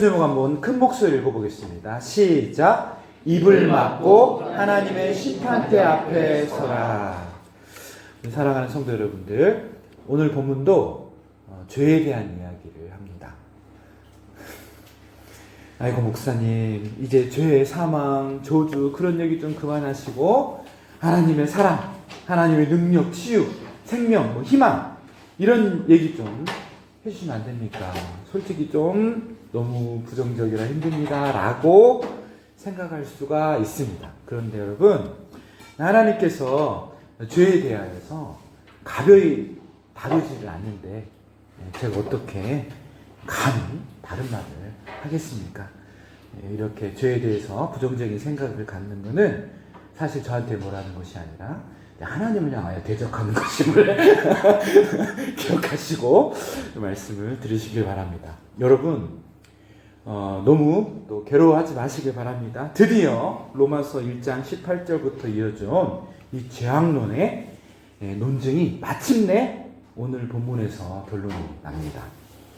제목 한번 큰 목소리로 읽어보겠습니다. 시작. 입을 막고 하나님의 심판대 앞에 서라. 사랑하는 성도 여러분들, 오늘 본문도 죄에 대한 이야기를 합니다. 아이고 목사님, 이제 죄의 사망, 저주 그런 얘기 좀 그만하시고 하나님의 사랑, 하나님의 능력, 치유, 생명, 희망 이런 얘기 좀 해주시면 안 됩니까? 솔직히 좀 너무 부정적이라 힘듭니다 라고 생각할 수가 있습니다. 그런데 여러분, 하나님께서 죄에 대하여서 가벼이 다루지를 않는데 제가 어떻게 감히 다른 말을 하겠습니까? 이렇게 죄에 대해서 부정적인 생각을 갖는 것은 사실 저한테 뭐라는 것이 아니라 하나님을 향하여 대적하는 것임을 기억하시고 말씀을 들으시길 바랍니다. 여러분, 너무 또 괴로워하지 마시길 바랍니다. 드디어 로마서 1장 18절부터 이어져온 이 죄악론의 논증이 마침내 오늘 본문에서 결론이 납니다.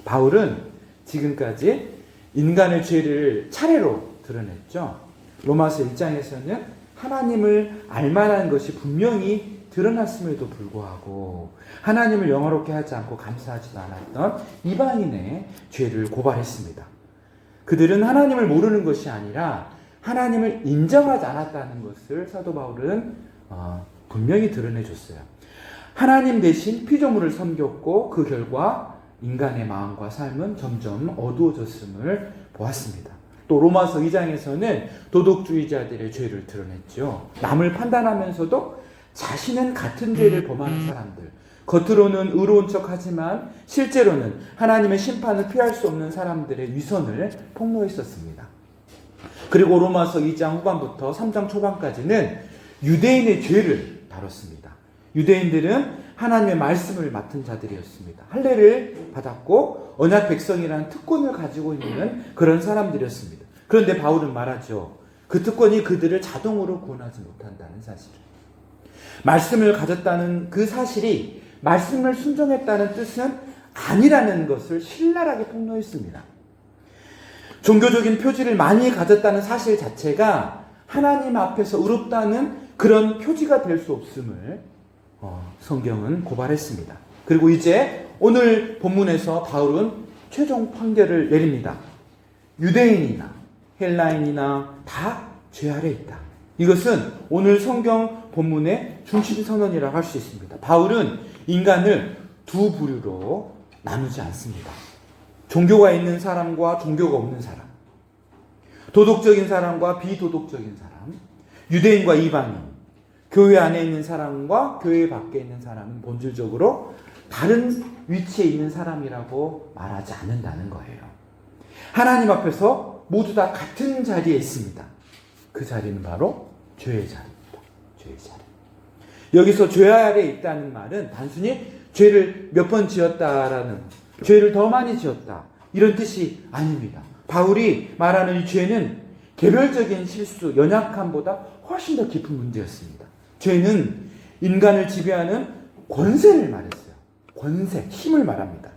바울은 지금까지 인간의 죄를 차례로 드러냈죠. 로마서 1장에서는 하나님을 알만한 것이 분명히 드러났음에도 불구하고 하나님을 영화롭게 하지 않고 감사하지도 않았던 이방인의 죄를 고발했습니다. 그들은 하나님을 모르는 것이 아니라 하나님을 인정하지 않았다는 것을 사도 바울은 분명히 드러내줬어요. 하나님 대신 피조물을 섬겼고 그 결과 인간의 마음과 삶은 점점 어두워졌음을 보았습니다. 또 로마서 2장에서는 도덕주의자들의 죄를 드러냈죠. 남을 판단하면서도 자신은 같은 죄를 범하는 사람들, 겉으로는 의로운 척하지만 실제로는 하나님의 심판을 피할 수 없는 사람들의 위선을 폭로했었습니다. 그리고 로마서 2장 후반부터 3장 초반까지는 유대인의 죄를 다뤘습니다. 유대인들은 하나님의 말씀을 맡은 자들이었습니다. 할례를 받았고 언약 백성이라는 특권을 가지고 있는 그런 사람들이었습니다. 그런데 바울은 말하죠. 그 특권이 그들을 자동으로 구원하지 못한다는 사실을. 말씀을 가졌다는 그 사실이 말씀을 순종했다는 뜻은 아니라는 것을 신랄하게 폭로했습니다. 종교적인 표지를 많이 가졌다는 사실 자체가 하나님 앞에서 의롭다는 그런 표지가 될 수 없음을 성경은 고발했습니다. 그리고 이제 오늘 본문에서 바울은 최종 판결을 내립니다. 유대인이나 헬라인이나 다 죄 아래 있다. 이것은 오늘 성경 본문의 중심 선언이라고 할 수 있습니다. 바울은 인간을 두 부류로 나누지 않습니다. 종교가 있는 사람과 종교가 없는 사람, 도덕적인 사람과 비도덕적인 사람, 유대인과 이방인, 교회 안에 있는 사람과 교회 밖에 있는 사람은 본질적으로 다른 위치에 있는 사람이라고 말하지 않는다는 거예요. 하나님 앞에서 모두 다 같은 자리에 있습니다. 그 자리는 바로 죄의 자리입니다. 죄의 자리. 여기서 죄 아래 있다는 말은 단순히 죄를 몇 번 지었다라는, 죄를 더 많이 지었다 이런 뜻이 아닙니다. 바울이 말하는 이 죄는 개별적인 실수, 연약함보다 훨씬 더 깊은 문제였습니다. 죄는 인간을 지배하는 권세를 말했어요. 권세, 힘을 말합니다.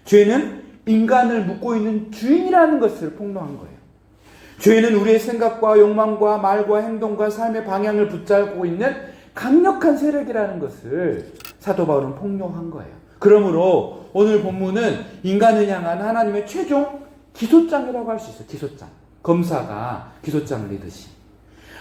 죄는 인간을 묶고 있는 주인이라는 것을 폭로한 거예요. 죄는 우리의 생각과 욕망과 말과 행동과 삶의 방향을 붙잡고 있는 강력한 세력이라는 것을 사도 바울은 폭로한 거예요. 그러므로 오늘 본문은 인간을 향한 하나님의 최종 기소장이라고 할 수 있어요. 기소장. 검사가 기소장을 내듯이.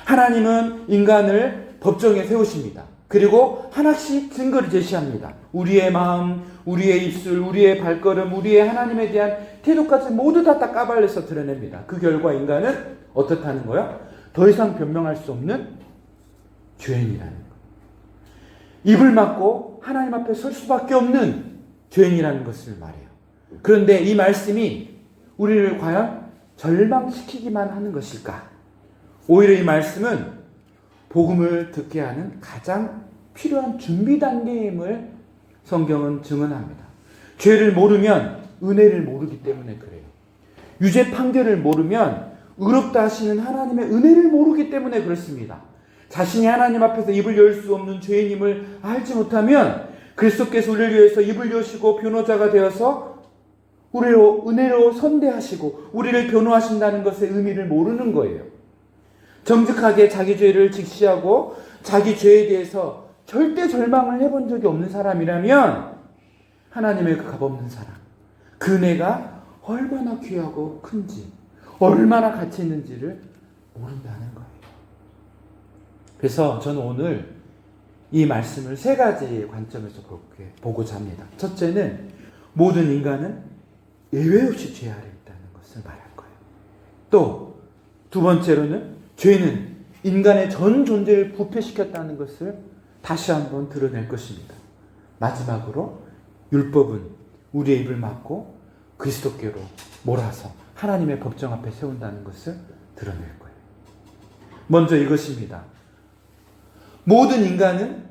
하나님은 인간을 법정에 세우십니다. 그리고 하나씩 증거를 제시합니다. 우리의 마음, 우리의 입술, 우리의 발걸음, 우리의 하나님에 대한 태도까지 모두 다 까발려서 드러냅니다. 그 결과 인간은 어떻다는 거예요? 더 이상 변명할 수 없는 죄인이라는 거예요. 입을 막고 하나님 앞에 설 수밖에 없는 죄인이라는 것을 말해요. 그런데 이 말씀이 우리를 과연 절망시키기만 하는 것일까? 오히려 이 말씀은 복음을 듣게 하는 가장 필요한 준비 단계임을 성경은 증언합니다. 죄를 모르면 은혜를 모르기 때문에 그래요. 유죄 판결을 모르면 의롭다 하시는 하나님의 은혜를 모르기 때문에 그렇습니다. 자신이 하나님 앞에서 입을 열 수 없는 죄인임을 알지 못하면 그리스도께서 우리를 위해서 입을 여시고 변호자가 되어서 우리로 은혜로 선대하시고 우리를 변호하신다는 것의 의미를 모르는 거예요. 정직하게 자기 죄를 직시하고 자기 죄에 대해서 절대 절망을 해본 적이 없는 사람이라면 하나님의 그 값없는 사랑, 그 은혜가 얼마나 귀하고 큰지, 얼마나 가치 있는지를 모른다는 거예요. 그래서 저는 오늘 이 말씀을 세 가지 관점에서 보고자 합니다. 첫째는 모든 인간은 예외 없이 죄 아래 있다는 것을 말할 거예요. 또 두 번째로는 죄는 인간의 전 존재를 부패시켰다는 것을 다시 한번 드러낼 것입니다. 마지막으로 율법은 우리의 입을 막고 그리스도께로 몰아서 하나님의 법정 앞에 세운다는 것을 드러낼 거예요. 먼저 이것입니다. 모든 인간은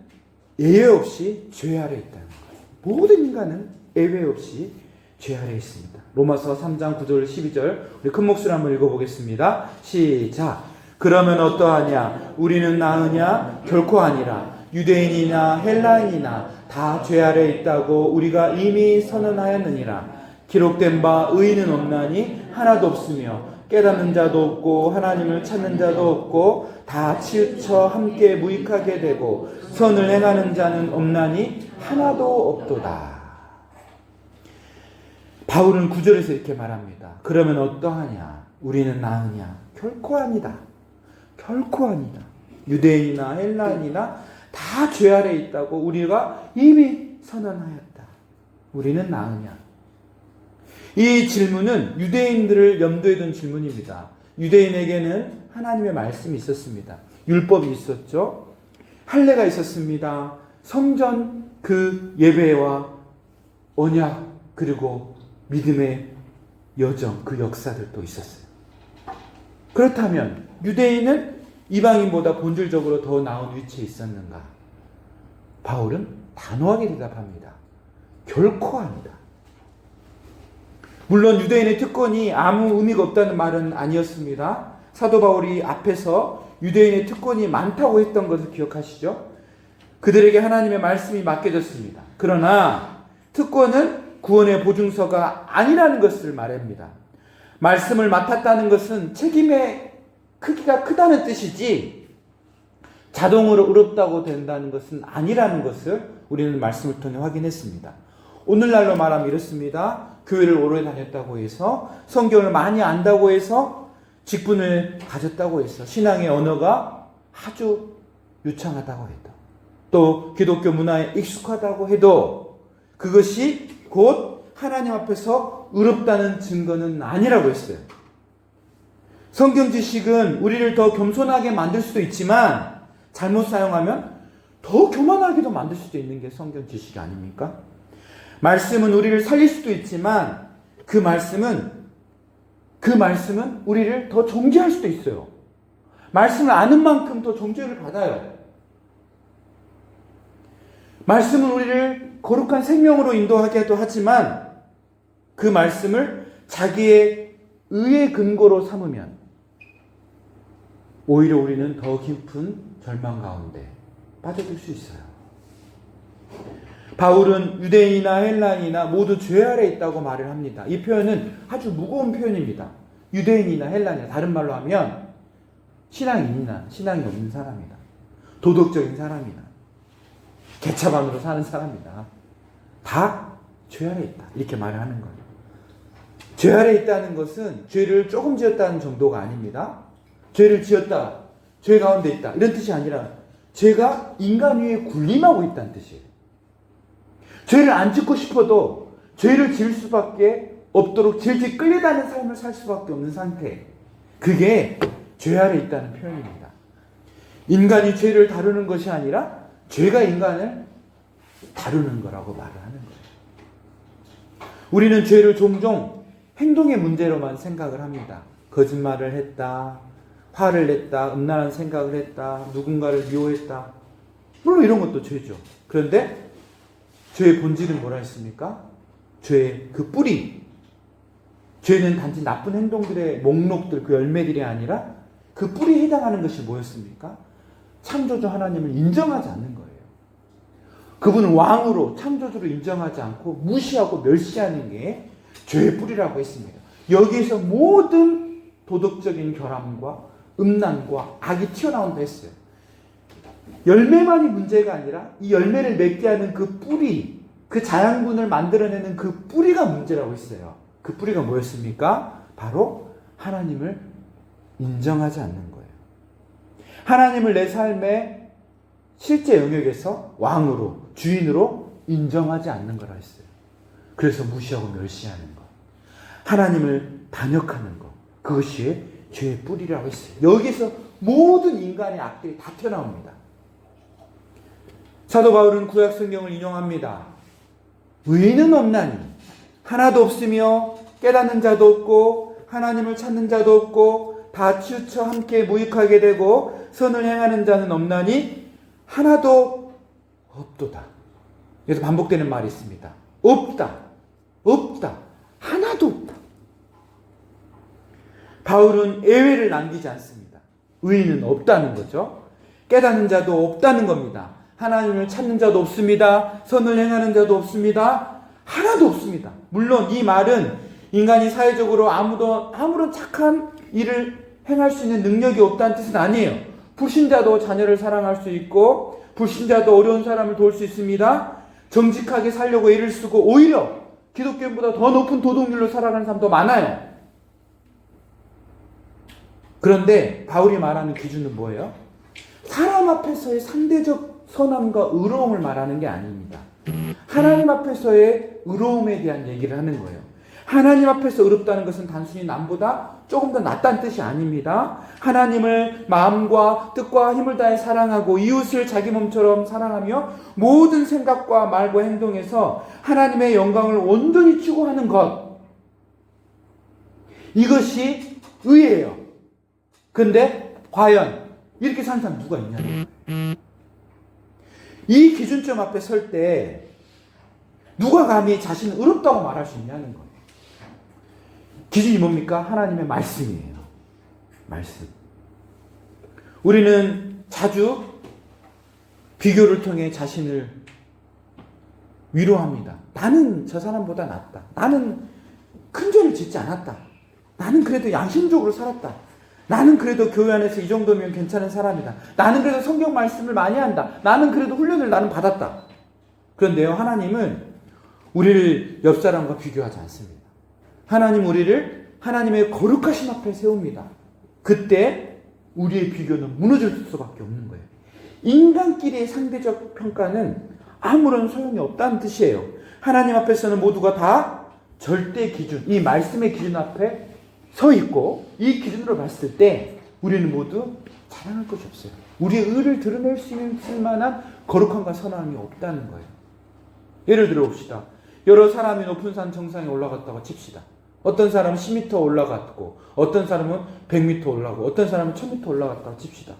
예외 없이 죄 아래 있다는 거예요. 모든 인간은 예외 없이 죄 아래 있습니다. 로마서 3장 9절 12절 우리 큰 목소리로 한번 읽어보겠습니다. 시작. 그러면 어떠하냐? 우리는 나으냐? 결코 아니라 유대인이나 헬라인이나 다 죄 아래 있다고 우리가 이미 선언하였느니라. 기록된 바 의인은 없나니 하나도 없으며 깨닫는 자도 없고 하나님을 찾는 자도 없고 다 치우쳐 함께 무익하게 되고 선을 행하는 자는 없나니 하나도 없도다. 바울은 9절에서 이렇게 말합니다. 그러면 어떠하냐? 우리는 나으냐? 결코 아니다. 결코 아니다. 유대인이나 헬라인이나 다 죄 아래 있다고 우리가 이미 선언하였다. 우리는 나으냐? 이 질문은 유대인들을 염두에 둔 질문입니다. 유대인에게는 하나님의 말씀이 있었습니다. 율법이 있었죠. 할례가 있었습니다. 성전 그 예배와 언약 그리고 믿음의 여정 그 역사들도 있었어요. 그렇다면 유대인은 이방인보다 본질적으로 더 나은 위치에 있었는가? 바울은 단호하게 대답합니다. 결코 아니다. 물론 유대인의 특권이 아무 의미가 없다는 말은 아니었습니다. 사도 바울이 앞에서 유대인의 특권이 많다고 했던 것을 기억하시죠? 그들에게 하나님의 말씀이 맡겨졌습니다. 그러나 특권은 구원의 보증서가 아니라는 것을 말합니다. 말씀을 맡았다는 것은 책임의 크기가 크다는 뜻이지 자동으로 의롭다고 된다는 것은 아니라는 것을 우리는 말씀을 통해 확인했습니다. 오늘날로 말하면 이렇습니다. 교회를 오래 다녔다고 해서 성경을 많이 안다고 해서 직분을 가졌다고 해서 신앙의 언어가 아주 유창하다고 해도 또 기독교 문화에 익숙하다고 해도 그것이 곧 하나님 앞에서 의롭다는 증거는 아니라고 했어요. 성경 지식은 우리를 더 겸손하게 만들 수도 있지만 잘못 사용하면 더 교만하게도 만들 수도 있는 게 성경 지식이 아닙니까? 말씀은 우리를 살릴 수도 있지만 그 말씀은 우리를 더 정죄할 수도 있어요. 말씀을 아는 만큼 더 정죄를 받아요. 말씀은 우리를 거룩한 생명으로 인도하게도 하지만 그 말씀을 자기의 의의 근거로 삼으면 오히려 우리는 더 깊은 절망 가운데 빠져들 수 있어요. 바울은 유대인이나 헬라인이나 모두 죄 아래 있다고 말을 합니다. 이 표현은 아주 무거운 표현입니다. 유대인이나 헬라인이나 다른 말로 하면 신앙인이나 신앙이 없는 사람이다. 도덕적인 사람이나 개차반으로 사는 사람이다. 다 죄 아래 있다. 이렇게 말을 하는 거예요. 죄 아래 있다는 것은 죄를 조금 지었다는 정도가 아닙니다. 죄를 지었다. 죄 가운데 있다. 이런 뜻이 아니라 죄가 인간 위에 군림하고 있다는 뜻이에요. 죄를 안 짓고 싶어도 죄를 지을 수밖에 없도록 질질 끌려다니는 삶을 살 수밖에 없는 상태. 그게 죄 아래 있다는 표현입니다. 인간이 죄를 다루는 것이 아니라 죄가 인간을 다루는 거라고 말을 하는 거예요. 우리는 죄를 종종 행동의 문제로만 생각을 합니다. 거짓말을 했다, 화를 냈다, 음란한 생각을 했다, 누군가를 미워했다. 물론 이런 것도 죄죠. 그런데 죄의 본질은 뭐라 했습니까? 죄의 그 뿌리. 죄는 단지 나쁜 행동들의 목록들, 그 열매들이 아니라 그 뿌리에 해당하는 것이 뭐였습니까? 창조주 하나님을 인정하지 않는 거예요. 그분을 왕으로, 창조주로 인정하지 않고 무시하고 멸시하는 게 죄의 뿌리라고 했습니다. 여기에서 모든 도덕적인 결함과 음란과 악이 튀어나온다 했어요. 열매만이 문제가 아니라 이 열매를 맺게 하는 그 뿌리, 그 자양분을 만들어내는 그 뿌리가 문제라고 했어요. 그 뿌리가 뭐였습니까? 바로 하나님을 인정하지 않는 거예요. 하나님을 내 삶의 실제 영역에서 왕으로, 주인으로 인정하지 않는 거라 했어요. 그래서 무시하고 멸시하는 것, 하나님을 반역하는 것, 그것이 죄의 뿌리라고 했어요. 여기서 모든 인간의 악들이 다 튀어나옵니다. 사도 바울은 구약 성경을 인용합니다. 의인은 없나니 하나도 없으며 깨닫는 자도 없고 하나님을 찾는 자도 없고 다 치우쳐 함께 무익하게 되고 선을 행하는 자는 없나니 하나도 없도다. 여기서 반복되는 말이 있습니다. 없다. 없다. 하나도 없다. 바울은 예외를 남기지 않습니다. 의인은 없다는 거죠. 깨닫는 자도 없다는 겁니다. 하나님을 찾는 자도 없습니다. 선을 행하는 자도 없습니다. 하나도 없습니다. 물론 이 말은 인간이 사회적으로 아무런 착한 일을 행할 수 있는 능력이 없다는 뜻은 아니에요. 불신자도 자녀를 사랑할 수 있고 불신자도 어려운 사람을 도울 수 있습니다. 정직하게 살려고 애를 쓰고 오히려 기독교인보다 더 높은 도덕률로 살아가는 사람도 많아요. 그런데 바울이 말하는 기준은 뭐예요? 사람 앞에서의 상대적 선함과 의로움을 말하는 게 아닙니다. 하나님 앞에서의 의로움에 대한 얘기를 하는 거예요. 하나님 앞에서 의롭다는 것은 단순히 남보다 조금 더 낫다는 뜻이 아닙니다. 하나님을 마음과 뜻과 힘을 다해 사랑하고 이웃을 자기 몸처럼 사랑하며 모든 생각과 말과 행동에서 하나님의 영광을 온전히 추구하는 것. 이것이 의예요. 근데 과연 이렇게 사는 사람 누가 있냐는 거예요. 이 기준점 앞에 설 때 누가 감히 자신을 의롭다고 말할 수 있냐는 거예요. 기준이 뭡니까? 하나님의 말씀이에요. 말씀. 우리는 자주 비교를 통해 자신을 위로합니다. 나는 저 사람보다 낫다. 나는 큰 죄를 짓지 않았다. 나는 그래도 양심적으로 살았다. 나는 그래도 교회 안에서 이 정도면 괜찮은 사람이다. 나는 그래도 성경 말씀을 많이 한다. 나는 그래도 훈련을 나는 받았다. 그런데요, 하나님은 우리를 옆 사람과 비교하지 않습니다. 하나님 우리를 하나님의 거룩하신 앞에 세웁니다. 그때 우리의 비교는 무너질 수밖에 없는 거예요. 인간끼리의 상대적 평가는 아무런 소용이 없다는 뜻이에요. 하나님 앞에서는 모두가 다 절대 기준, 이 말씀의 기준 앞에 서 있고 이 기준으로 봤을 때 우리는 모두 자랑할 것이 없어요. 우리의 의를 드러낼 수 있을 만한 거룩함과 선함이 없다는 거예요. 예를 들어 봅시다. 여러 사람이 높은 산 정상에 올라갔다고 칩시다. 어떤 사람은 10m 올라갔고 어떤 사람은 100m 올라가고 어떤 사람은 1000m 올라갔다고 칩시다.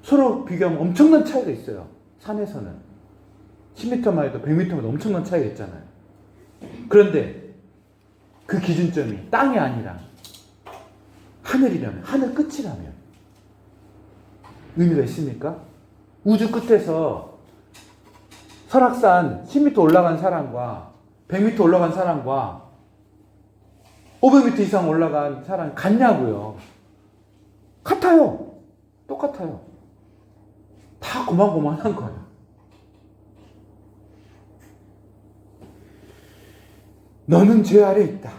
서로 비교하면 엄청난 차이가 있어요. 산에서는 10m만 해도 100m만 해도 엄청난 차이가 있잖아요. 그런데 그 기준점이 땅이 아니라 하늘이라면, 하늘 끝이라면 의미가 있습니까? 우주 끝에서 설악산 10m 올라간 사람과 100m 올라간 사람과 500m 이상 올라간 사람 같냐고요? 같아요. 똑같아요. 다 고만고만한 거예요. 너는 죄 아래 있다.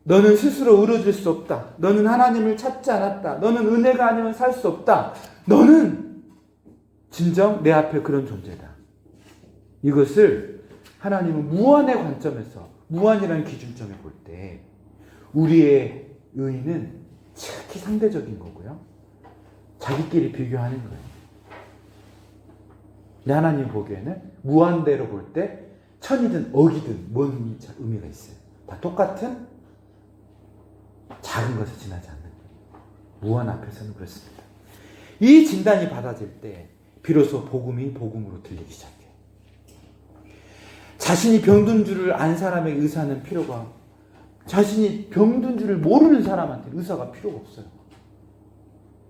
너는 스스로 의로워질 수 없다. 너는 하나님을 찾지 않았다. 너는 은혜가 아니면 살 수 없다. 너는 진정 내 앞에 그런 존재다. 이것을 하나님은 무한의 관점에서, 무한이라는 기준점에 볼 때 우리의 의의는 특히 상대적인 거고요. 자기끼리 비교하는 거예요. 근데 하나님 보기에는 무한대로 볼 때 천이든 억이든 뭔 의미가 있어요. 다 똑같은 작은 것을 지나지 않는 거예요. 무한 앞에서는 그렇습니다. 이 진단이 받아질 때 비로소 복음이 복음으로 들리기 시작해요. 자신이 병든 줄을 안 사람에게 의사는 필요가, 자신이 병든 줄을 모르는 사람한테 의사가 필요가 없어요.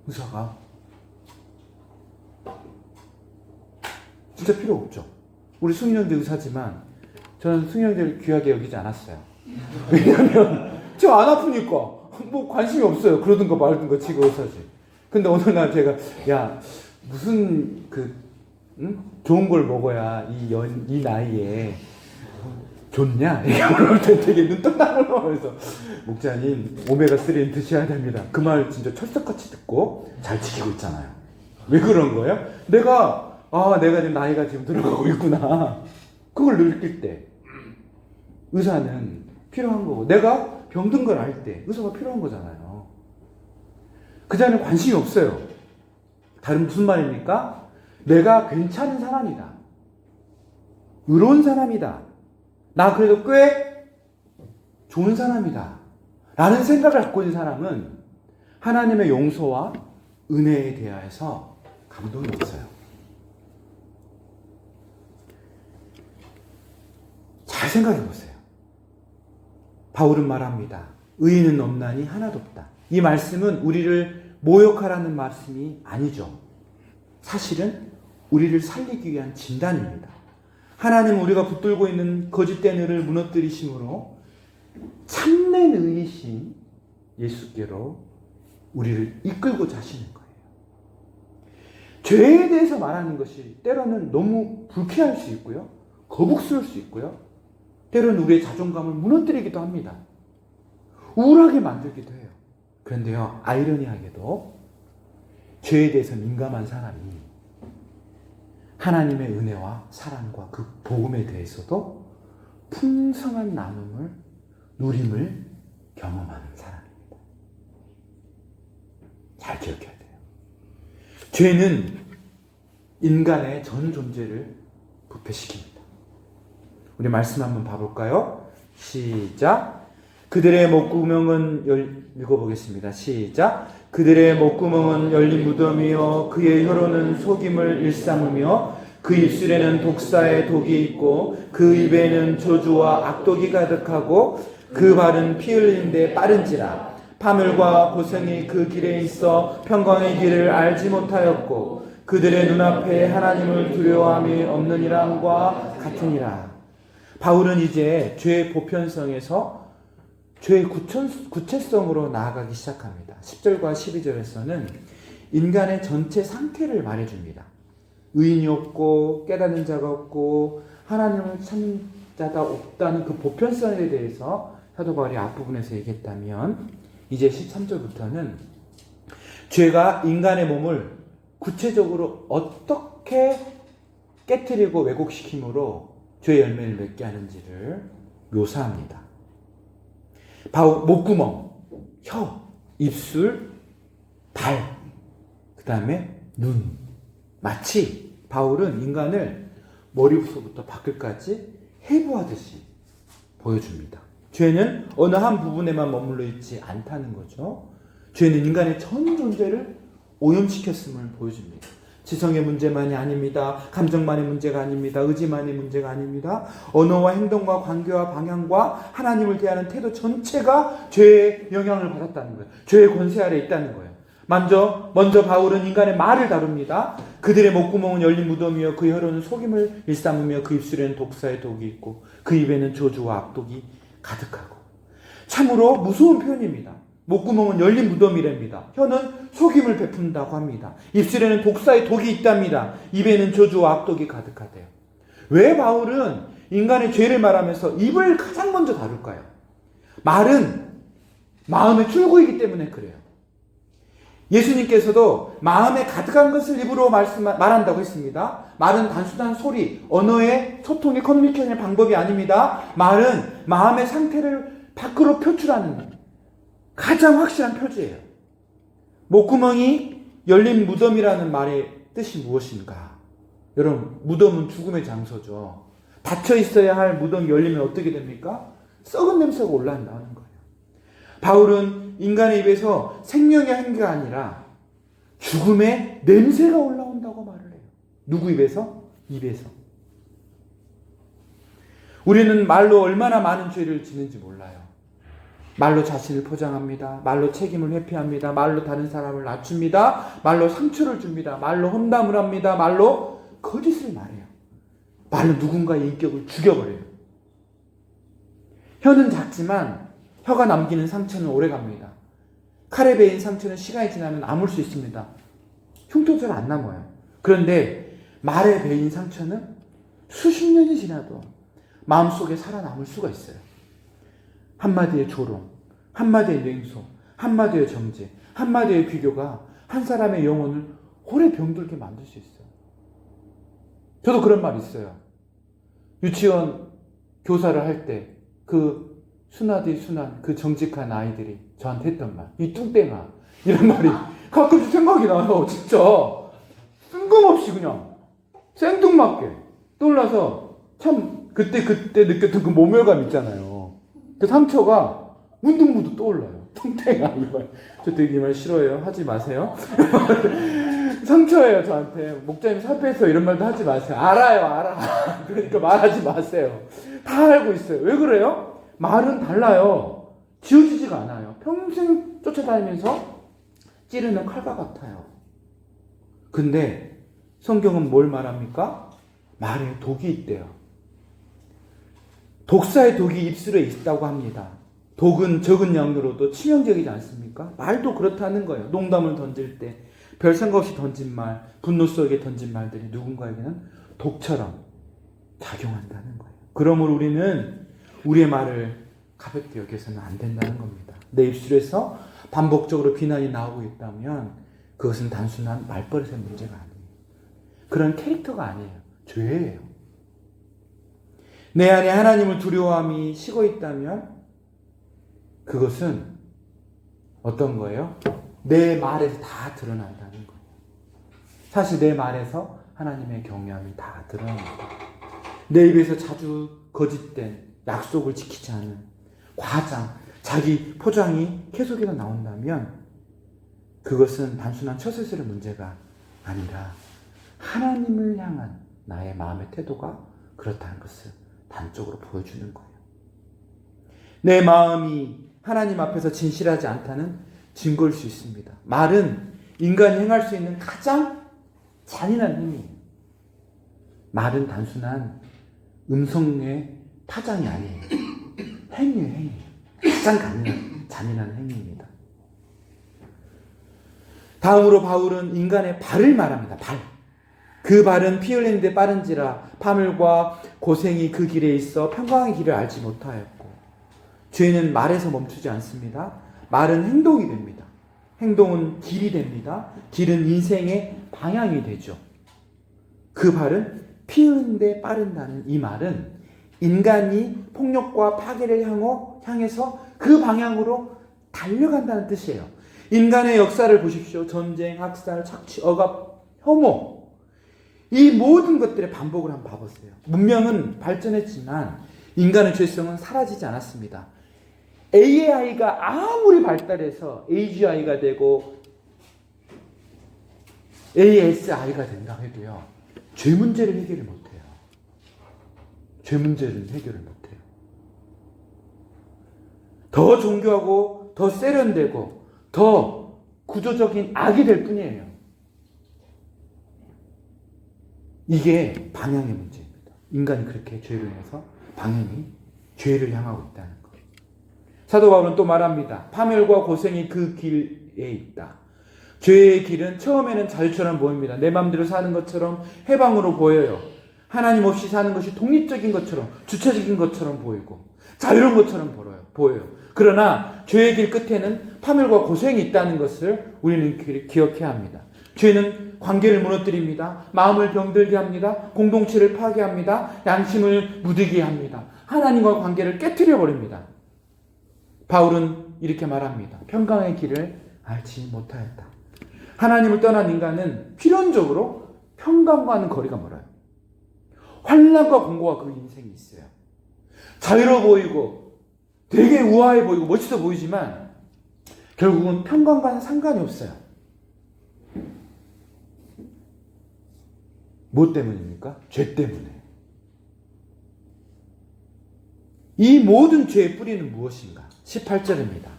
의사가 진짜 필요 없죠. 우리 승희 형제 의사지만 저는 승희 형제를 귀하게 여기지 않았어요. 왜냐면 저 안 아프니까 뭐 관심이 없어요. 그러든가 말든가 지가 의사지. 근데 어느 날 제가 야 무슨 좋은 걸 먹어야 이 나이에 좋냐? 이럴 때 되게 눈떡나물면서 목사님 오메가3는 드셔야 됩니다. 그 말 진짜 철석같이 듣고 잘 지키고 있잖아요. 왜 그런 거예요? 내가 지금 나이가 지금 들어가고 있구나. 그걸 느낄 때 의사는 필요한 거고 내가 병든 걸 알 때 의사가 필요한 거잖아요. 그 전에 관심이 없어요. 다른 무슨 말입니까? 내가 괜찮은 사람이다. 의로운 사람이다. 나 그래도 꽤 좋은 사람이다. 라는 생각을 갖고 있는 사람은 하나님의 용서와 은혜에 대하여서 감동이 없어요. 잘 생각해 보세요. 바울은 말합니다. 의인은 없나니 하나도 없다. 이 말씀은 우리를 모욕하라는 말씀이 아니죠. 사실은 우리를 살리기 위한 진단입니다. 하나님은 우리가 붙들고 있는 거짓된 의를 무너뜨리심으로 참된 의이신 예수께로 우리를 이끌고자 하시는 거예요. 죄에 대해서 말하는 것이 때로는 너무 불쾌할 수 있고요. 거북스러울 수 있고요. 때로는 우리의 자존감을 무너뜨리기도 합니다. 우울하게 만들기도 해요. 그런데요, 아이러니하게도 죄에 대해서 민감한 사람이 하나님의 은혜와 사랑과 그 복음에 대해서도 풍성한 나눔을, 누림을 경험하는 사람입니다. 잘 기억해야 돼요. 죄는 인간의 전 존재를 부패시킵니다. 우리 말씀 한번 봐볼까요? 시작. 그들의 목구멍은 읽어보겠습니다. 시작. 그들의 목구멍은 열린 무덤이요 그의 혀로는 속임을 일삼으며 그 입술에는 독사의 독이 있고 그 입에는 저주와 악독이 가득하고 그 발은 피 흘린 데 빠른지라. 파멸과 고생이 그 길에 있어 평강의 길을 알지 못하였고 그들의 눈앞에 하나님을 두려워함이 없느니람과 같으니라. 바울은 이제 죄의 보편성에서 죄의 구체성으로 나아가기 시작합니다. 10절과 12절에서는 인간의 전체 상태를 말해줍니다. 의인이 없고 깨닫는 자가 없고 하나님을 찾는 자가 없다는 그 보편성에 대해서 사도 바울이 앞부분에서 얘기했다면 이제 13절부터는 죄가 인간의 몸을 구체적으로 어떻게 깨트리고 왜곡시킴으로 죄의 열매를 맺게 하는지를 묘사합니다. 바울 목구멍, 혀, 입술, 발, 그 다음에 눈. 마치 바울은 인간을 머리부터 발끝까지 해부하듯이 보여줍니다. 죄는 어느 한 부분에만 머물러 있지 않다는 거죠. 죄는 인간의 전 존재를 오염시켰음을 보여줍니다. 지성의 문제만이 아닙니다. 감정만의 문제가 아닙니다. 의지만의 문제가 아닙니다. 언어와 행동과 관계와 방향과 하나님을 대하는 태도 전체가 죄의 영향을 받았다는 거예요. 죄의 권세 아래 있다는 거예요. 먼저 바울은 인간의 말을 다룹니다. 그들의 목구멍은 열린 무덤이요 그 혀로는 속임을 일삼으며 그 입술에는 독사의 독이 있고 그 입에는 저주와 악독이 가득하고. 참으로 무서운 표현입니다. 목구멍은 열린 무덤이랍니다. 혀는 속임을 베푼다고 합니다. 입술에는 독사의 독이 있답니다. 입에는 저주와 악독이 가득하대요. 왜 바울은 인간의 죄를 말하면서 입을 가장 먼저 다룰까요? 말은 마음의 출구이기 때문에 그래요. 예수님께서도 마음에 가득한 것을 입으로 말한다고 했습니다. 말은 단순한 소리, 언어의 소통의 커뮤니케이션의 방법이 아닙니다. 말은 마음의 상태를 밖으로 표출하는 가장 확실한 표지예요. 목구멍이 열린 무덤이라는 말의 뜻이 무엇인가? 여러분, 무덤은 죽음의 장소죠. 닫혀 있어야 할 무덤이 열리면 어떻게 됩니까? 썩은 냄새가 올라온다는 거예요. 바울은 인간의 입에서 생명의 한계가 아니라 죽음의 냄새가 올라온다고 말을 해요. 누구 입에서? 입에서. 우리는 말로 얼마나 많은 죄를 짓는지 몰라요. 말로 자신을 포장합니다. 말로 책임을 회피합니다. 말로 다른 사람을 낮춥니다. 말로 상처를 줍니다. 말로 험담을 합니다. 말로 거짓을 말해요. 말로 누군가의 인격을 죽여버려요. 혀는 작지만 혀가 남기는 상처는 오래갑니다. 칼에 베인 상처는 시간이 지나면 아물 수 있습니다. 흉터 잘 안 남아요. 그런데 말에 베인 상처는 수십 년이 지나도 마음속에 살아남을 수가 있어요. 한마디의 조롱, 한마디의 냉소, 한마디의 정죄, 한마디의 비교가 한 사람의 영혼을 오래 병들게 만들 수 있어요. 저도 그런 말 있어요. 유치원 교사를 할 때 그 순하디 순한 그 정직한 아이들이 저한테 했던 말, 이 뚱땡아, 이런 말이 가끔씩 생각이 나요. 진짜 뜬금없이 그냥 생뚱맞게 떠올라서 참 그때 느꼈던 그 모멸감 있잖아요. 그 상처가 문득문득 떠올라요. 뚱땡아, 이 말. 저 되게 이 말 싫어해요. 하지 마세요. 상처예요, 저한테. 목자님 살 빼서 이런 말도 하지 마세요. 알아요, 알아. 그러니까 말하지 마세요. 다 알고 있어요. 왜 그래요? 말은 달라요. 지워지지가 않아요. 평생 쫓아다니면서 찌르는 칼과 같아요. 근데 성경은 뭘 말합니까? 말에 독이 있대요. 독사의 독이 입술에 있다고 합니다. 독은 적은 양으로도 치명적이지 않습니까? 말도 그렇다는 거예요. 농담을 던질 때 별 생각 없이 던진 말, 분노 속에 던진 말들이 누군가에게는 독처럼 작용한다는 거예요. 그러므로 우리는 우리의 말을 가볍게 여겨서는 안 된다는 겁니다. 내 입술에서 반복적으로 비난이 나오고 있다면 그것은 단순한 말버릇의 문제가 아니에요. 그런 캐릭터가 아니에요. 죄예요. 내 안에 하나님을 두려워함이 식어 있다면 그것은 어떤 거예요? 내 말에서 다 드러난다는 거예요. 사실 내 말에서 하나님의 경외함이 다 드러납니다. 내 입에서 자주 거짓된 약속을 지키지 않은 과장, 자기 포장이 계속해서 나온다면 그것은 단순한 처세술의 문제가 아니라 하나님을 향한 나의 마음의 태도가 그렇다는 것을 단적으로 보여주는 거예요. 내 마음이 하나님 앞에서 진실하지 않다는 증거일 수 있습니다. 말은 인간이 행할 수 있는 가장 잔인한 행위예요. 말은 단순한 음성의 파장이 아니에요. 행위예요, 행위. 가장 잔인한 행위입니다. 다음으로 바울은 인간의 발을 말합니다. 발. 그 발은 피 흘리는 데 빠른지라 파멸과 고생이 그 길에 있어 평강의 길을 알지 못하였고. 죄는 말에서 멈추지 않습니다. 말은 행동이 됩니다. 행동은 길이 됩니다. 길은 인생의 방향이 되죠. 그 발은 피 흘리는 데 빠른다는 이 말은 인간이 폭력과 파괴를 향해서 그 방향으로 달려간다는 뜻이에요. 인간의 역사를 보십시오. 전쟁, 학살, 착취, 억압, 혐오. 이 모든 것들의 반복을 한번 봐보세요. 문명은 발전했지만 인간의 죄성은 사라지지 않았습니다. AI가 아무리 발달해서 AGI가 되고 ASI가 된다 해도요. 죄 문제를 해결을 못해요. 죄 문제를 해결을 못해요. 더 종교하고 더 세련되고 더 구조적인 악이 될 뿐이에요. 이게 방향의 문제입니다. 인간이 그렇게 죄로 인해서 방향이 죄를 향하고 있다는 거예요. 사도 바울은 또 말합니다. 파멸과 고생이 그 길에 있다. 죄의 길은 처음에는 자유처럼 보입니다. 내 마음대로 사는 것처럼 해방으로 보여요. 하나님 없이 사는 것이 독립적인 것처럼 주체적인 것처럼 보이고 자유로운 것처럼 보여요. 그러나 죄의 길 끝에는 파멸과 고생이 있다는 것을 우리는 기억해야 합니다. 죄는 관계를 무너뜨립니다. 마음을 병들게 합니다. 공동체를 파괴합니다. 양심을 무디게 합니다. 하나님과 관계를 깨트려 버립니다. 바울은 이렇게 말합니다. 평강의 길을 알지 못하였다. 하나님을 떠난 인간은 필연적으로 평강과는 거리가 멀어요. 환난과 공고가 그 인생이 있어요. 자유로워 보이고 되게 우아해 보이고 멋있어 보이지만 결국은 평강과는 상관이 없어요. 뭐 때문입니까? 죄 때문에. 이 모든 죄의 뿌리는 무엇인가? 18절입니다.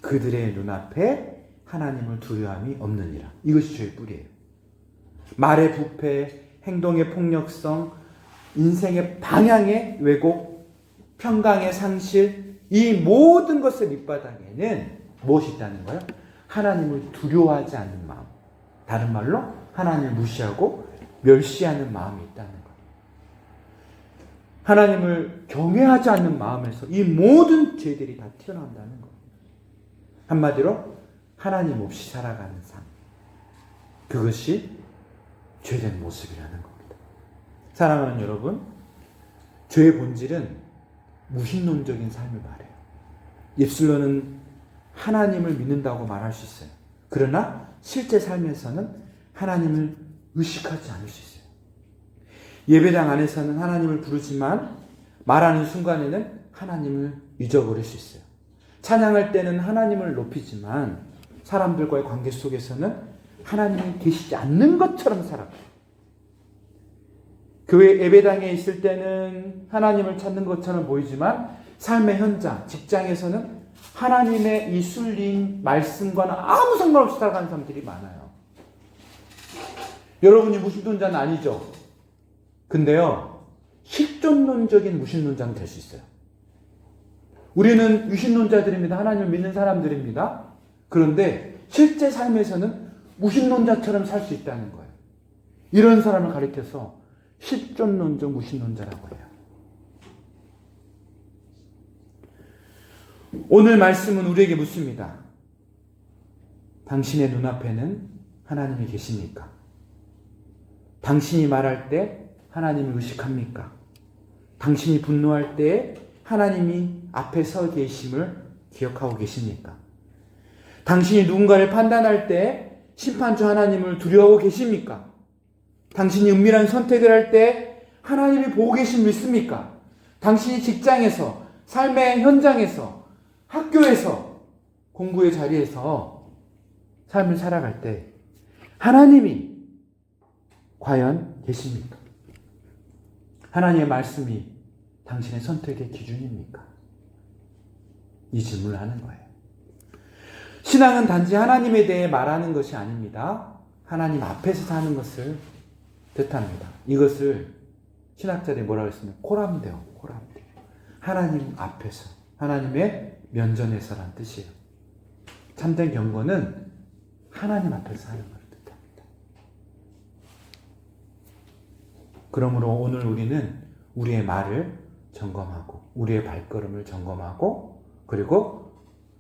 그들의 눈앞에 하나님을 두려움이 없느니라. 이것이 죄의 뿌리예요. 말의 부패, 행동의 폭력성, 인생의 방향의 왜곡, 평강의 상실, 이 모든 것의 밑바닥에는 무엇이 있다는 거예요? 하나님을 두려워하지 않는 마음. 다른 말로 하나님을 무시하고 멸시하는 마음이 있다는 거예요. 하나님을 경외하지 않는 마음에서 이 모든 죄들이 다 튀어나온다는 거예요. 한마디로 하나님 없이 살아가는 삶. 그것이 죄된 모습이라는 겁니다. 사랑하는 여러분, 죄의 본질은 무신론적인 삶을 말해요. 입술로는 하나님을 믿는다고 말할 수 있어요. 그러나 실제 삶에서는 하나님을 의식하지 않을 수 있어요. 예배당 안에서는 하나님을 부르지만 말하는 순간에는 하나님을 잊어버릴 수 있어요. 찬양할 때는 하나님을 높이지만 사람들과의 관계 속에서는 하나님이 계시지 않는 것처럼 살아가요. 교회 예배당에 있을 때는 하나님을 찾는 것처럼 보이지만 삶의 현장, 직장에서는 하나님의 이 술린 말씀과는 아무 상관없이 살아가는 사람들이 많아요. 여러분이 무신론자는 아니죠. 근데요, 실존론적인 무신론자는 될 수 있어요. 우리는 유신론자들입니다. 하나님을 믿는 사람들입니다. 그런데 실제 삶에서는 무신론자처럼 살 수 있다는 거예요. 이런 사람을 가리켜서 실존론적 무신론자라고 해요. 오늘 말씀은 우리에게 묻습니다. 당신의 눈앞에는 하나님이 계십니까? 당신이 말할 때 하나님을 의식합니까? 당신이 분노할 때 하나님이 앞에 서 계심을 기억하고 계십니까? 당신이 누군가를 판단할 때 심판주 하나님을 두려워하고 계십니까? 당신이 은밀한 선택을 할 때 하나님이 보고 계심을 믿습니까? 당신이 직장에서, 삶의 현장에서, 학교에서, 공부의 자리에서 삶을 살아갈 때 하나님이 과연 계십니까? 하나님의 말씀이 당신의 선택의 기준입니까? 이 질문을 하는 거예요. 신앙은 단지 하나님에 대해 말하는 것이 아닙니다. 하나님 앞에서 사는 것을 뜻합니다. 이것을 신학자들이 뭐라고 했습니까? 코람데오, 코람데오. 하나님 앞에서, 하나님의 면전에서란 뜻이에요. 참된 경건은 하나님 앞에서 사는 것을 뜻합니다. 그러므로 오늘 우리는 우리의 말을 점검하고, 우리의 발걸음을 점검하고, 그리고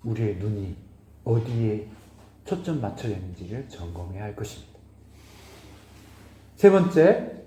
우리의 눈이 어디에 초점 맞춰야 하는지를 점검해야 할 것입니다. 세 번째,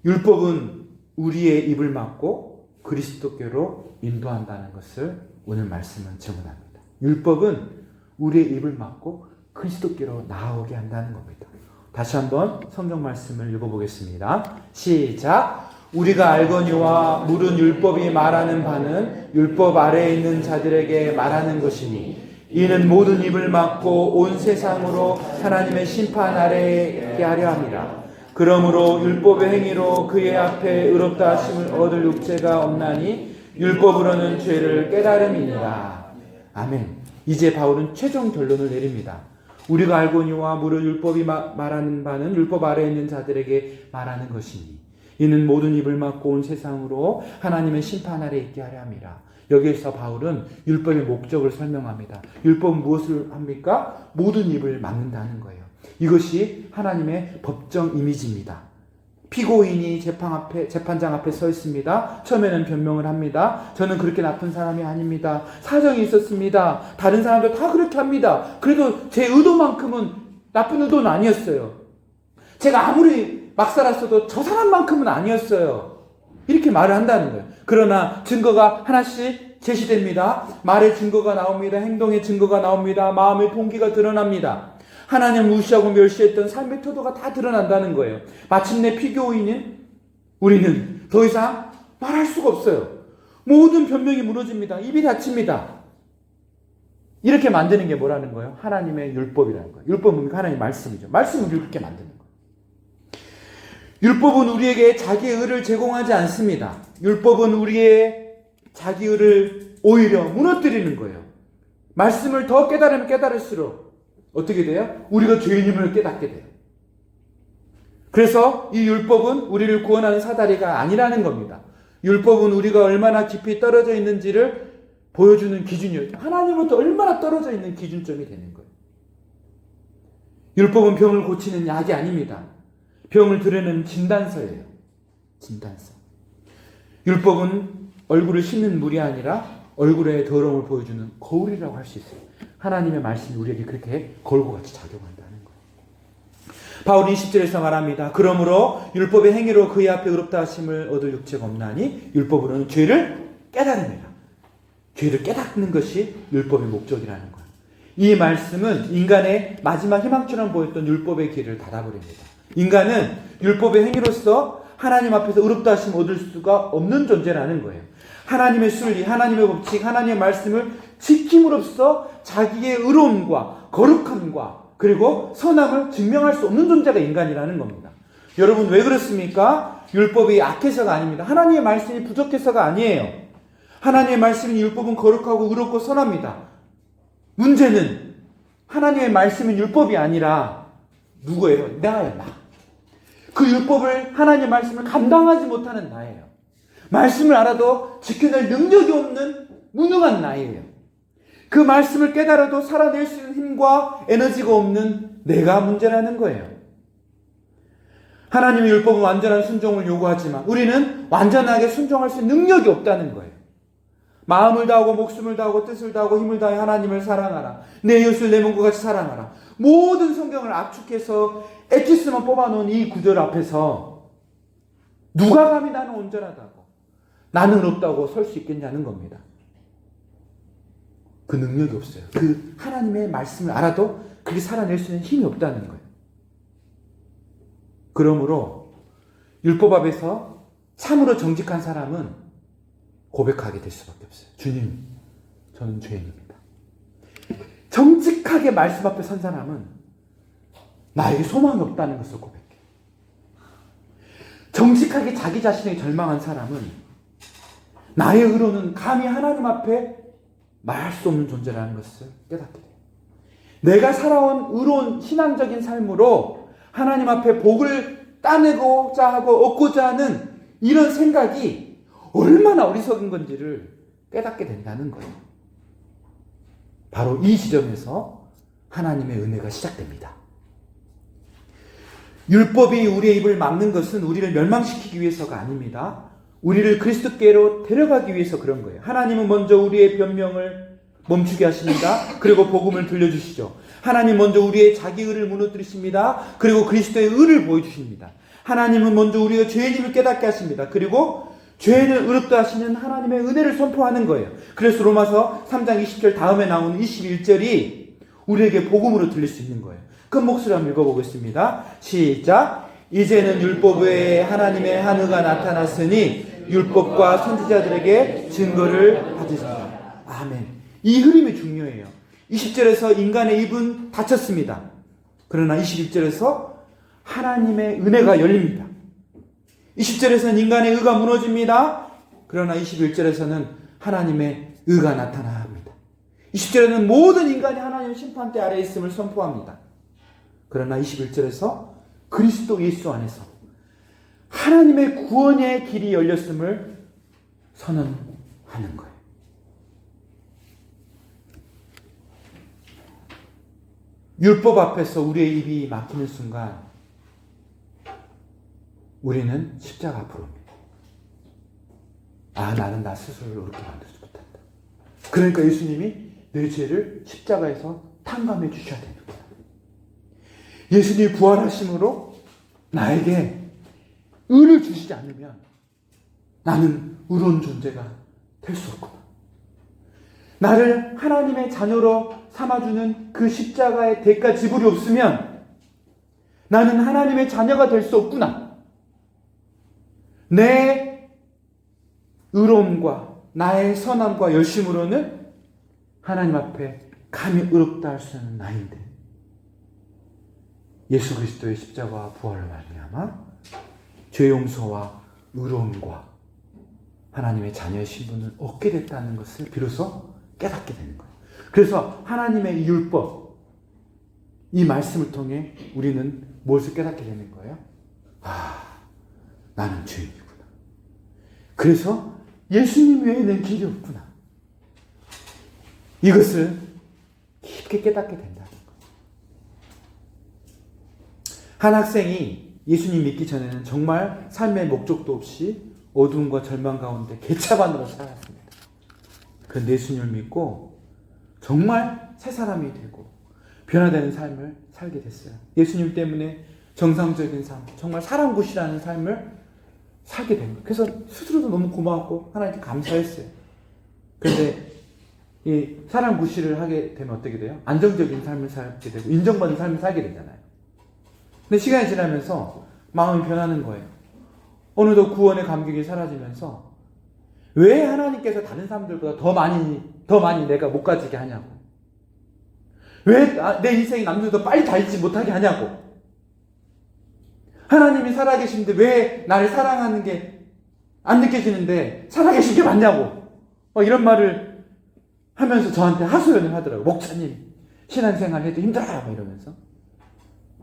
율법은 우리의 입을 막고 그리스도께로 인도한다는 것을 오늘 말씀은 증언합니다. 율법은 우리의 입을 막고 그리스도께로 나아오게 한다는 겁니다. 다시 한번 성경 말씀을 읽어보겠습니다. 시작! 우리가 알거니와 물은 율법이 말하는 바는 율법 아래에 있는 자들에게 말하는 것이니 이는 모든 입을 막고 온 세상으로 하나님의 심판 아래에 있게 하려 함이라. 그러므로 율법의 행위로 그의 앞에 의롭다 하심을 얻을 육체가 없나니 율법으로는 죄를 깨달음이니라. 아멘. 이제 바울은 최종 결론을 내립니다. 우리가 알거니와 무릇 율법이 말하는 바는 율법 아래에 있는 자들에게 말하는 것이니 이는 모든 입을 막고 온 세상으로 하나님의 심판 아래에 있게 하려 함이라. 여기에서 바울은 율법의 목적을 설명합니다. 율법은 무엇을 합니까? 모든 입을 막는다는 거예요. 이것이 하나님의 법정 이미지입니다. 피고인이 재판장 앞에 서 있습니다. 처음에는 변명을 합니다. 저는 그렇게 나쁜 사람이 아닙니다. 사정이 있었습니다. 다른 사람들 다 그렇게 합니다. 그래도 제 의도만큼은 나쁜 의도는 아니었어요. 제가 아무리 막 살았어도 저 사람만큼은 아니었어요. 이렇게 말을 한다는 거예요. 그러나 증거가 하나씩 제시됩니다. 말의 증거가 나옵니다. 행동의 증거가 나옵니다. 마음의 동기가 드러납니다. 하나님 무시하고 멸시했던 삶의 태도가 다 드러난다는 거예요. 마침내 피고인인 우리는 더 이상 말할 수가 없어요. 모든 변명이 무너집니다. 입이 닫힙니다. 이렇게 만드는 게 뭐라는 거예요? 하나님의 율법이라는 거예요. 율법은 뭡니까? 하나님의 말씀이죠. 말씀을 이렇게 만드는 거예요. 율법은 우리에게 자기의 의를 제공하지 않습니다. 율법은 우리의 자기 의를 오히려 무너뜨리는 거예요. 말씀을 더 깨달으면 깨달을수록 어떻게 돼요? 우리가 죄인임을 깨닫게 돼요. 그래서 이 율법은 우리를 구원하는 사다리가 아니라는 겁니다. 율법은 우리가 얼마나 깊이 떨어져 있는지를 보여주는 기준이에요. 하나님부터 얼마나 떨어져 있는 기준점이 되는 거예요. 율법은 병을 고치는 약이 아닙니다. 병을 드러내는 진단서예요. 진단서. 율법은 얼굴을 씻는 물이 아니라 얼굴의 더러움을 보여주는 거울이라고 할 수 있어요. 하나님의 말씀이 우리에게 그렇게 거울과 같이 작용한다는 거예요. 바울이 10절에서 말합니다. 그러므로 율법의 행위로 그의 앞에 의롭다 하심을 얻을 육체가 없나니 율법으로는 죄를 깨달음이라. 죄를 깨닫는 것이 율법의 목적이라는 거예요. 이 말씀은 인간의 마지막 희망처럼 보였던 율법의 길을 닫아버립니다. 인간은 율법의 행위로서 하나님 앞에서 의롭다 하심 얻을 수가 없는 존재라는 거예요. 하나님의 순리, 하나님의 법칙, 하나님의 말씀을 지킴으로써 자기의 의로움과 거룩함과 그리고 선함을 증명할 수 없는 존재가 인간이라는 겁니다. 여러분 왜 그렇습니까? 율법이 약해서가 아닙니다. 하나님의 말씀이 부족해서가 아니에요. 하나님의 말씀인 율법은 거룩하고 의롭고 선합니다. 문제는 하나님의 말씀인 율법이 아니라 누구예요? 나예요. 나. 그 율법을 하나님의 말씀을 감당하지 못하는 나예요. 말씀을 알아도 지켜낼 능력이 없는 무능한 나예요. 그 말씀을 깨달아도 살아낼 수 있는 힘과 에너지가 없는 내가 문제라는 거예요. 하나님의 율법은 완전한 순종을 요구하지만 우리는 완전하게 순종할 수 있는 능력이 없다는 거예요. 마음을 다하고 목숨을 다하고 뜻을 다하고 힘을 다해 하나님을 사랑하라. 내 이웃을 내 몸과 같이 사랑하라. 모든 성경을 압축해서 엑기스만 뽑아놓은 이 구절 앞에서 누가 감히 나는 온전하다고 나는 의롭다고 설 수 있겠냐는 겁니다. 그 능력이 없어요. 그 하나님의 말씀을 알아도 그게 살아낼 수 있는 힘이 없다는 거예요. 그러므로 율법 앞에서 참으로 정직한 사람은 고백하게 될 수밖에 없어요. 주님, 저는 죄인입니다. 정직하게 말씀 앞에 선 사람은 나에게 소망이 없다는 것을 고백해요. 정직하게 자기 자신에게 절망한 사람은 나의 의로는 감히 하나님 앞에 말할 수 없는 존재라는 것을 깨닫게 돼요. 내가 살아온 의로운 신앙적인 삶으로 하나님 앞에 복을 따내고자 하고 얻고자 하는 이런 생각이 얼마나 어리석은 건지를 깨닫게 된다는 거예요. 바로 이 지점에서 하나님의 은혜가 시작됩니다. 율법이 우리의 입을 막는 것은 우리를 멸망시키기 위해서가 아닙니다. 우리를 그리스도께로 데려가기 위해서 그런 거예요. 하나님은 먼저 우리의 변명을 멈추게 하십니다. 그리고 복음을 들려주시죠. 하나님 먼저 우리의 자기 의를 무너뜨리십니다. 그리고 그리스도의 의를 보여주십니다. 하나님은 먼저 우리의 죄인임을 깨닫게 하십니다. 그리고 죄인을 의롭다 하시는 하나님의 은혜를 선포하는 거예요. 그래서 로마서 3장 20절 다음에 나오는 21절이 우리에게 복음으로 들릴 수 있는 거예요. 큰 목소리 한번 읽어보겠습니다. 시작. 이제는 율법 외에 하나님의 한 의가 나타났으니 율법과 선지자들에게 증거를 받으신다. 아멘. 이 흐름이 중요해요. 20절에서 인간의 입은 닫혔습니다. 그러나 21절에서 하나님의 은혜가 열립니다. 20절에서는 인간의 의가 무너집니다. 그러나 21절에서는 하나님의 의가 나타납니다. 20절에는 모든 인간이 하나님의 심판대 아래에 있음을 선포합니다. 그러나 21절에서 그리스도 예수 안에서 하나님의 구원의 길이 열렸음을 선언하는 거예요. 율법 앞에서 우리의 입이 막히는 순간 우리는 십자가 앞으로 옵니다. 아, 나는 나 스스로를 그렇게 만들지 못한다. 그러니까 예수님이 내 죄를 십자가에서 탕감해 주셔야 됩니다. 예수님이 부활하심으로 나에게 의를 주시지 않으면 나는 의로운 존재가 될 수 없구나. 나를 하나님의 자녀로 삼아주는 그 십자가의 대가 지불이 없으면 나는 하나님의 자녀가 될 수 없구나. 내 의로움과 나의 선함과 열심으로는 하나님 앞에 감히 의롭다 할 수 있는 나인데 예수 그리스도의 십자가와 부활을 말미암아 죄 용서와 의로움과 하나님의 자녀의 신분을 얻게 됐다는 것을 비로소 깨닫게 되는 거예요. 그래서 하나님의 율법, 이 말씀을 통해 우리는 무엇을 깨닫게 되는 거예요? 아, 나는 죄인이구나. 그래서 예수님 외에는 길이 없구나. 이것을 깊게 깨닫게 된다는 것. 한 학생이 예수님 믿기 전에는 정말 삶의 목적도 없이 어두움과 절망 가운데 개차반으로 살았습니다. 그런데 예수님을 믿고 정말 새 사람이 되고 변화되는 삶을 살게 됐어요. 예수님 때문에 정상적인 삶, 정말 사람 굿이라는 삶을 살게 된 거예요. 그래서 스스로도 너무 고마웠고 하나님께 감사했어요. 그런데 이 사람 굿이를 하게 되면 어떻게 돼요? 안정적인 삶을 살게 되고 인정받는 삶을 살게 되잖아요. 근데 시간이 지나면서 마음이 변하는 거예요. 어느덧 구원의 감격이 사라지면서 왜 하나님께서 다른 사람들보다 더 많이 내가 못 가지게 하냐고. 왜 내 인생이 남들보다 빨리 달지 못하게 하냐고. 하나님이 살아계신데 왜 나를 사랑하는 게 안 느껴지는데 살아계신 게 맞냐고. 이런 말을 하면서 저한테 하소연을 하더라고요. 목사님, 신앙생활 해도 힘들어요. 이러면서.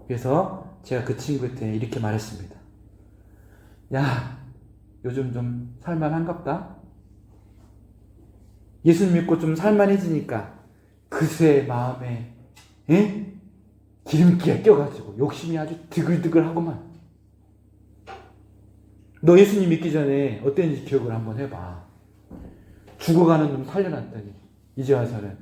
그래서 제가 그 친구한테 이렇게 말했습니다. 야, 요즘 좀 살만한갑다? 예수 믿고 좀 살만해지니까 그새 마음에 기름기가 껴가지고 욕심이 아주 드글드글하구만. 너 예수님 믿기 전에 어땠는지 기억을 한번 해봐. 죽어가는 놈 살려놨더니 이제 와서는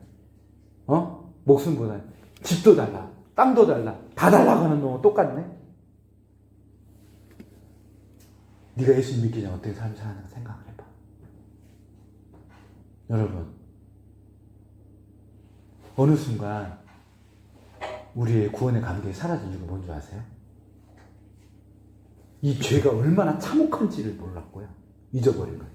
목숨보다 집도 달라, 땅도 달라, 다 달라고 하는 놈은 똑같네. 네가 예수님 믿기 전에 어떻게 삶을 사는가 생각을 해봐. 여러분, 어느 순간 우리의 구원의 감격이 사라진 이유가 뭔지 아세요? 이 죄가 얼마나 참혹한지를 몰랐고요. 잊어버린 거예요.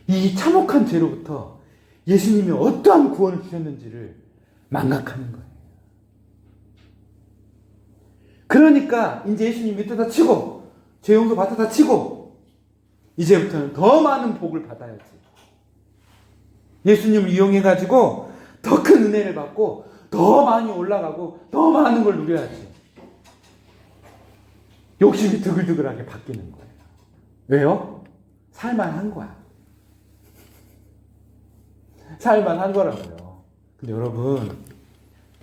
이 참혹한 죄로부터 예수님이 어떠한 구원을 주셨는지를 망각하는 거예요. 그러니까 이제 예수님 밑에다 치고 죄 용서 받아다 치고 이제부터는 더 많은 복을 받아야지. 예수님을 이용해가지고 더 큰 은혜를 받고 더 많이 올라가고 더 많은 걸 누려야지. 욕심이 드글드글하게 바뀌는 거예요. 왜요? 살만한 거야. 살만한 거라고요. 근데 여러분,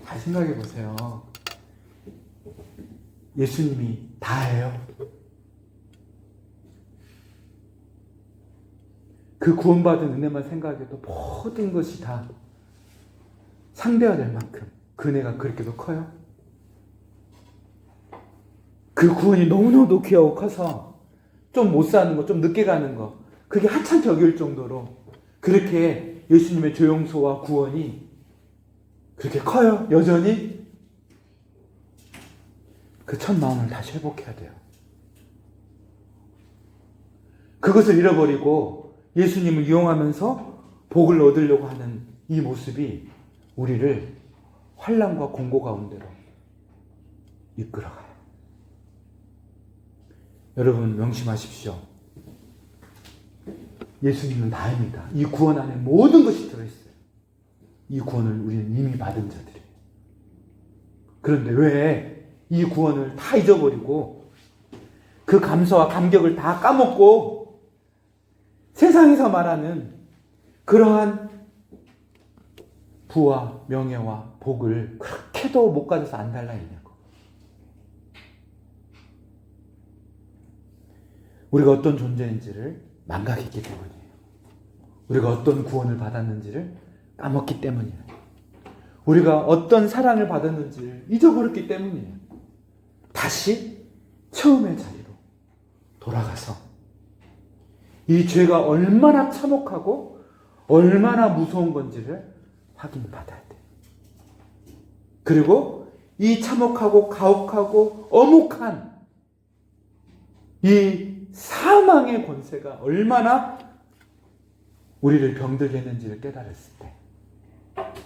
잘 생각해 보세요. 예수님이 다예요. 그 구원받은 은혜만 생각해도 모든 것이 다 상대가 될 만큼 그 은혜가 그렇게도 커요. 그 구원이 너무너무 귀하고 커서 좀 못 사는 거, 좀 늦게 가는 거, 그게 하찮게 여길 정도로 그렇게 예수님의 죄용서와 구원이 그렇게 커요. 여전히 그 첫 마음을 다시 회복해야 돼요. 그것을 잃어버리고 예수님을 이용하면서 복을 얻으려고 하는 이 모습이 우리를 환난과 공고 가운데로 이끌어가요. 여러분 명심하십시오. 예수님은 나입니다. 이 구원 안에 모든 것이 들어있어요. 이 구원을 우리는 이미 받은 자들이에요. 그런데 왜 이 구원을 다 잊어버리고 그 감사와 감격을 다 까먹고 세상에서 말하는 그러한 부와 명예와 복을 그렇게도 못 가져서 안 달라 있냐고. 우리가 어떤 존재인지를 망각했기 때문이에요. 우리가 어떤 구원을 받았는지를 까먹기 때문이에요. 우리가 어떤 사랑을 받았는지를 잊어버렸기 때문이에요. 다시 처음의 자리로 돌아가서 이 죄가 얼마나 참혹하고 얼마나 무서운 건지를 확인받아야 돼요. 그리고 이 참혹하고 가혹하고 엄혹한 이 사망의 권세가 얼마나 우리를 병들게 했는지를 깨달았을 때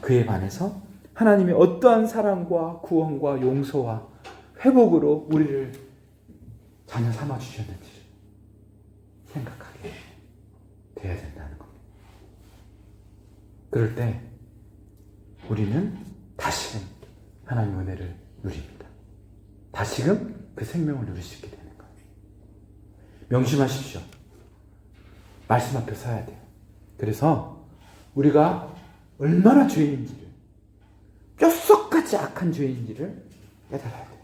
그에 반해서 하나님이 어떠한 사랑과 구원과 용서와 회복으로 우리를 자녀 삼아 주셨는지를 생각하게 돼야 된다는 겁니다. 그럴 때 우리는 다시금 하나님의 은혜를 누립니다. 다시금 그 생명을 누릴 수 있게 되는 거예요. 명심하십시오. 말씀 앞에 서야 돼요. 그래서 우리가 얼마나 죄인인지를, 뼛속까지 악한 죄인인지를 깨달아야 돼요.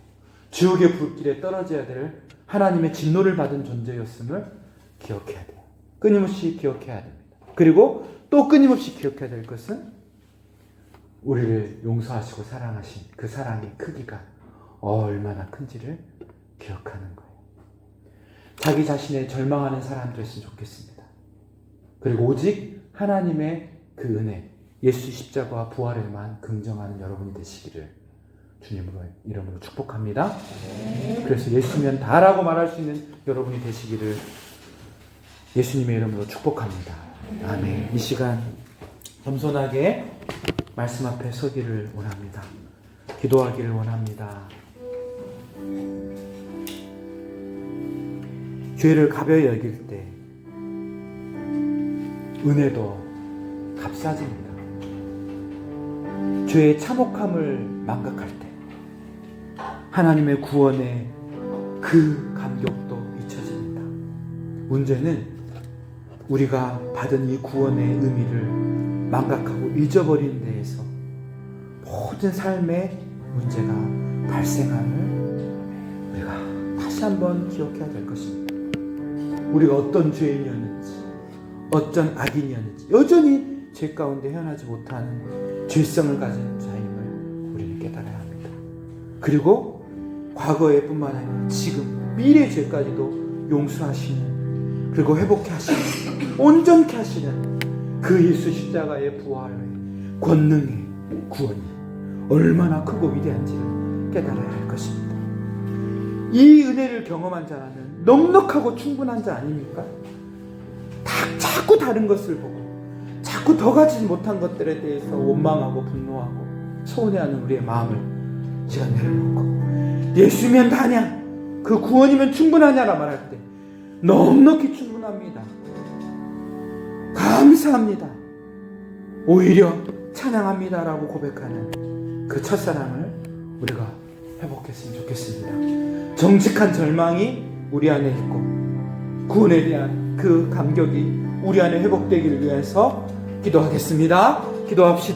지옥의 불길에 떨어져야 될 하나님의 진노를 받은 존재였음을 기억해야 돼요. 끊임없이 기억해야 됩니다. 그리고 또 끊임없이 기억해야 될 것은 우리를 용서하시고 사랑하신 그 사랑의 크기가 얼마나 큰지를 기억하는 거예요. 자기 자신에 절망하는 사람들이었으면 좋겠습니다. 그리고 오직 하나님의 그 은혜, 예수 십자가와 부활에만 긍정하는 여러분이 되시기를 주님으로 이름으로 축복합니다. 그래서 예수면 다라고 말할 수 있는 여러분이 되시기를 예수님의 이름으로 축복합니다. 아멘. 이 시간 겸손하게 말씀 앞에 서기를 원합니다. 기도하기를 원합니다. 죄를 가벼이 여길 때 은혜도 값싸집니다. 죄의 참혹함을 망각할 때 하나님의 구원의 그 감격도 잊혀집니다. 문제는 우리가 받은 이 구원의 의미를 망각하고 잊어버리는 데에서 모든 삶의 문제가 발생함을 우리가 다시 한번 기억해야 될 것입니다. 우리가 어떤 죄인이었는지, 어떤 악인이었는지, 여전히 죄 가운데 헤어나지 못하는 죄성을 가진 자임을 우리는 깨달아야 합니다. 그리고 과거에 뿐만 아니라 지금, 미래 죄까지도 용서하시는, 그리고 회복케 하시는, 온전케 하시는 그 예수 십자가의 부활의 권능의 구원이 얼마나 크고 위대한지를 깨달아야 할 것입니다. 이 은혜를 경험한 자라는 넉넉하고 충분한 자 아닙니까? 자꾸 다른 것을 보고 자꾸 더 가지 못한 것들에 대해서 원망하고 분노하고 서운해하는 우리의 마음을 시간 내려놓고 예수면 다냐, 그 구원이면 충분하냐라 말할 때 넉넉히 충분합니다. 감사합니다. 오히려 찬양합니다라고 고백하는 그 첫사랑을 우리가 회복했으면 좋겠습니다. 정직한 절망이 우리 안에 있고 구원에 대한 그 감격이 우리 안에 회복되기를 위해서 기도하겠습니다. 기도합시다.